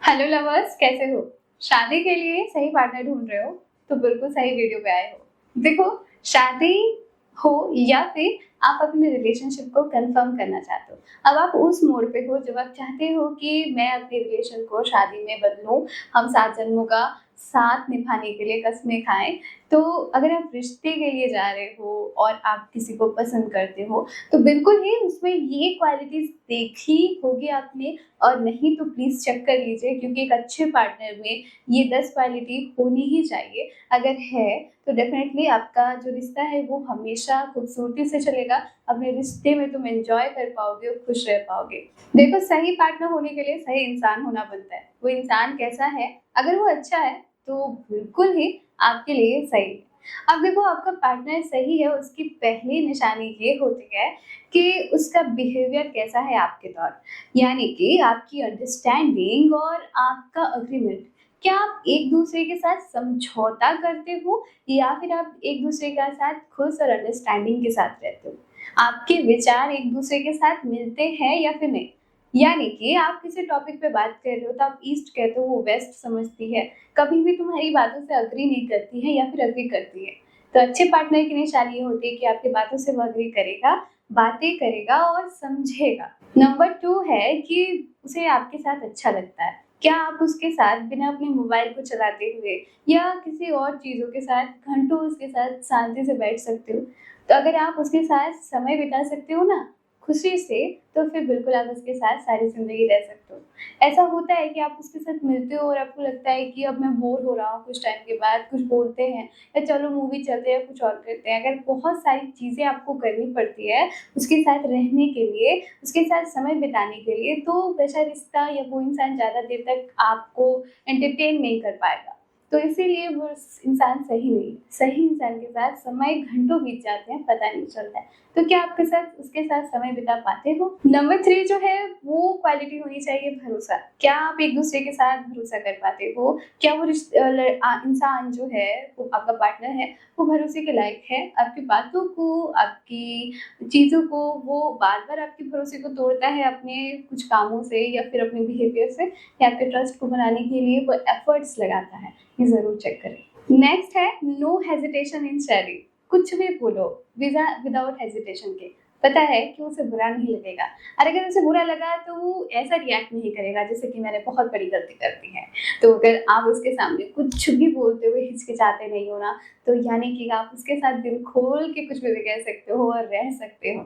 Hello lovers, कैसे हो? शादी के लिए सही पार्टनर ढूंढ रहे हो तो बिल्कुल सही वीडियो पे आए हो। देखो, शादी हो या फिर आप अपने रिलेशनशिप को कंफर्म करना चाहते हो, अब आप उस मोड पे हो जब आप चाहते हो कि मैं अपने रिलेशन को शादी में बदलूं, हम 7 जन्मों का साथ निभाने के लिए कस्में खाएं। तो अगर आप रिश्ते के लिए जा रहे हो और आप किसी को पसंद करते हो तो बिल्कुल ही उसमें ये क्वालिटीज देखी होगी आपने, और नहीं तो प्लीज़ चेक कर लीजिए, क्योंकि एक अच्छे पार्टनर में ये 10 क्वालिटी होनी ही चाहिए। अगर है तो डेफ़िनेटली आपका जो रिश्ता है वो हमेशा खूबसूरती से चलेगा। अपने रिश्ते में तुम एन्जॉय कर पाओगे और खुश रह पाओगे। देखो, सही पार्टनर होने के लिए सही इंसान होना बनता है। वो इंसान कैसा है? अगर वो अच्छा है तो बिल्कुल ही आपके लिए सही है। अब देखो, आपका पार्टनर सही है उसकी पहली निशानी ये होती है कि उसका बिहेवियर कैसा है आपके तौर, यानी कि आपकी अंडरस्टैंडिंग और आपका अग्रीमेंट। क्या आप एक दूसरे के साथ समझौता करते हो या फिर आप एक दूसरे के साथ खुश और अंडरस्टैंडिंग के साथ रहते हो? आपके विचार एक दूसरे के साथ मिलते हैं या फिर नहीं? यानी कि आप किसी टॉपिक पे बात कर रहे हो तो आप ईस्ट कहते हो, वो वेस्ट समझती है, कभी भी तुम्हारी बातों से अग्री नहीं करती है या फिर अग्री करती है। तो अच्छे पार्टनर की निशानी ये होती है कि आपकी बातों से वो अग्री करेगा, बातें करेगा और समझेगा। नंबर 2 है कि उसे आपके साथ अच्छा लगता है। क्या आप उसके साथ बिना अपने मोबाइल को चलाते हुए या किसी और चीज़ों के साथ घंटों उसके साथ शांति से बैठ सकते हो? तो अगर आप उसके साथ समय बिता सकते हो ना, खुशी से, तो फिर बिल्कुल आप उसके साथ सारी ज़िंदगी रह सकते हो। ऐसा होता है कि आप उसके साथ मिलते हो और आपको लगता है कि अब मैं बोर हो रहा हूँ कुछ टाइम के बाद, कुछ बोलते हैं या चलो मूवी चलते हैं, कुछ और करते हैं। अगर बहुत सारी चीज़ें आपको करनी पड़ती है उसके साथ रहने के लिए, उसके साथ समय बिताने के लिए, तो वैसा रिश्ता या वो इंसान ज़्यादा देर तक आपको एंटरटेन नहीं कर पाएगा। तो इसीलिए वो इंसान सही नहीं है। सही इंसान के साथ समय घंटों बीत जाते हैं, पता नहीं चलता है। तो क्या आपके साथ उसके साथ समय बिता पाते हो? नंबर 3 जो है वो क्वालिटी होनी चाहिए भरोसा। क्या आप एक दूसरे के साथ भरोसा कर पाते हो? क्या वो इंसान जो है, वो आपका पार्टनर है, वो भरोसे के लायक है? आपकी बातों को, आपकी चीज़ों को वो बार-बार आपके भरोसे को तोड़ता है अपने कुछ कामों से या फिर अपने बिहेवियर से, या आपके ट्रस्ट को बनाने के लिए वो एफर्ट्स लगाता है? ये ज़रूर चेक करें। नेक्स्ट है नो हेजिटेशन इन शेयरिंग। कुछ भी बोलो विदाउट हेजिटेशन के। पता है कि उसे बुरा नहीं लगेगा, और अगर उसे बुरा लगा तो वो ऐसा रिएक्ट नहीं करेगा जैसे कि मैंने बहुत बड़ी गलती कर दी है। तो अगर आप उसके सामने कुछ भी बोलते हुए हिचकिचाते नहीं हो ना, तो यानी कि आप उसके साथ दिल खोल के कुछ भी कह सकते हो और रह सकते हो।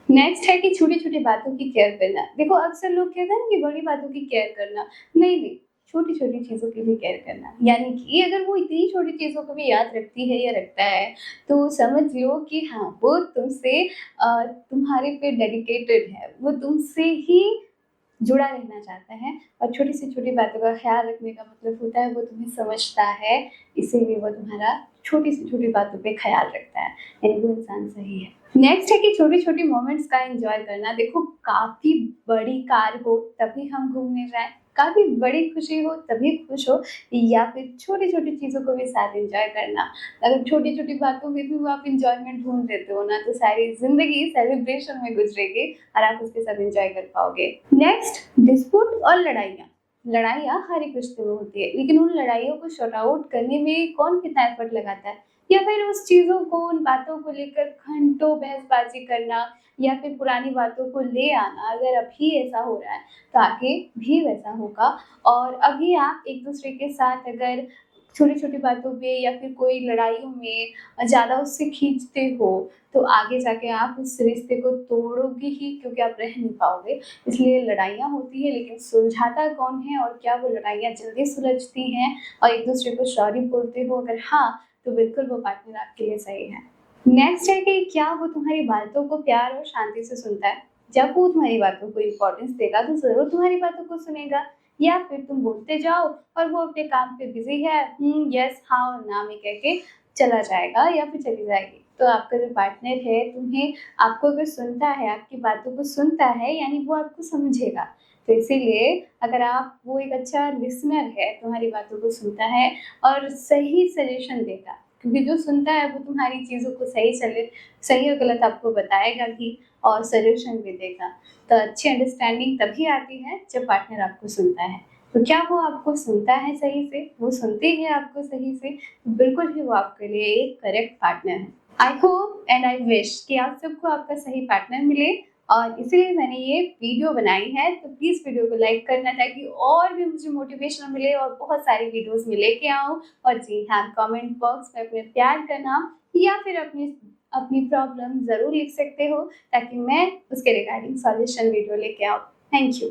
नेक्स्ट है कि छोटी-छोटी बातों की केयर करना। देखो, अक्सर लोग कहते हैं ना कि बड़ी बातों की केयर करना, नहीं, छोटी-छोटी चीज़ों की भी केयर करना। यानी कि अगर वो इतनी छोटी चीज़ों को भी याद रखती है या रखता है, तो समझ लो कि हाँ, वो तुमसे तुम्हारे पे डेडिकेटेड है, वो तुमसे ही जुड़ा रहना चाहता है। और छोटी से छोटी बातों का ख़्याल रखने का मतलब होता है वो तुम्हें समझता है, इसीलिए वो तुम्हारा छोटी से छोटी बातों पे ख़्याल रखता है, यानी वो इंसान सही है। नेक्स्ट है कि छोटी-छोटी मोमेंट्स का एन्जॉय करना। देखो, काफ़ी बड़ी कार हो तभी हम घूमने जाएँ, काफ़ी बड़ी खुशी हो तभी खुश हो, या फिर छोटी-छोटी चीज़ों को भी साथ एन्जॉय करना। अगर छोटी-छोटी बातों में भी वो आप एन्जॉयमेंट ढूँढ लेते हो ना, तो सारी ज़िंदगी सेलिब्रेशन में गुज़रेगी और आप उसके साथ एन्जॉय कर पाओगे। नेक्स्ट, डिस्प्यूट और लड़ाइयाँ। लड़ाइयाँ हर एक रिश्ते में होती है, लेकिन उन लड़ाइयों को सॉर्ट आउट करने में कौन कितना एफर्ट लगाता है? या फिर उस चीज़ों को, उन बातों को लेकर घंटों बहसबाजी करना या फिर पुरानी बातों को ले आना। अगर अभी ऐसा हो रहा है, तो आगे भी वैसा होगा। और अभी आप एक-दूसरे के साथ अगर छोटी-छोटी बातों पे या फिर कोई लड़ाइयों में ज़्यादा उससे खींचते हो, तो आगे जाके आप उस रिश्ते को तोड़ोगे ही, क्योंकि आप रह नहीं पाओगे। इसलिए लड़ाइयाँ होती हैं, लेकिन सुलझाता कौन है और क्या वो लड़ाइयाँ जल्दी सुलझती हैं और एक-दूसरे को सॉरी बोलते हो? अगर हाँ, तो बिल्कुल वो पार्टनर आपके लिए सही है। नेक्स्ट है कि क्या वो तुम्हारी बातों को प्यार और शांति से सुनता है? जब वो तुम्हारी बातों को इम्पोर्टेंस देगा तो ज़रूर तुम्हारी बातों को सुनेगा, या फिर तुम बोलते जाओ और वो अपने काम पे बिज़ी है, यस, हाँ और ना में कह के चला जाएगा या फिर चली जाएगी। तो आपका जो पार्टनर है तुम्हें, आपको अगर सुनता है, आपकी बातों को सुनता है, यानी वो आपको समझेगा। तो इसीलिए अगर आप, वो एक अच्छा लिसनर है, तुम्हारी बातों को सुनता है और सही सजेशन देगा, क्योंकि जो सुनता है वो तुम्हारी चीज़ों को सही और गलत आपको बताएगा भी और सजेशन भी देगा। तो अच्छी अंडरस्टैंडिंग तभी आती है जब पार्टनर आपको सुनता है। तो क्या वो आपको सुनता है सही से, वो सुनती है आपको सही से, तो बिल्कुल ही वो आपके लिए एक करेक्ट पार्टनर है। I hope and I wish कि आप सबको आपका सही पार्टनर मिले, और इसीलिए मैंने ये वीडियो बनाई है। तो प्लीज़ वीडियो को लाइक करना ताकि और भी मुझे मोटिवेशन मिले और बहुत सारी वीडियोस में लेके आऊँ। और जी हाँ, कमेंट बॉक्स में अपने प्यार का नाम या फिर अपनी अपनी प्रॉब्लम ज़रूर लिख सकते हो, ताकि मैं उसके रिगार्डिंग सॉल्यूशन वीडियो लेके आऊँ। Thank you.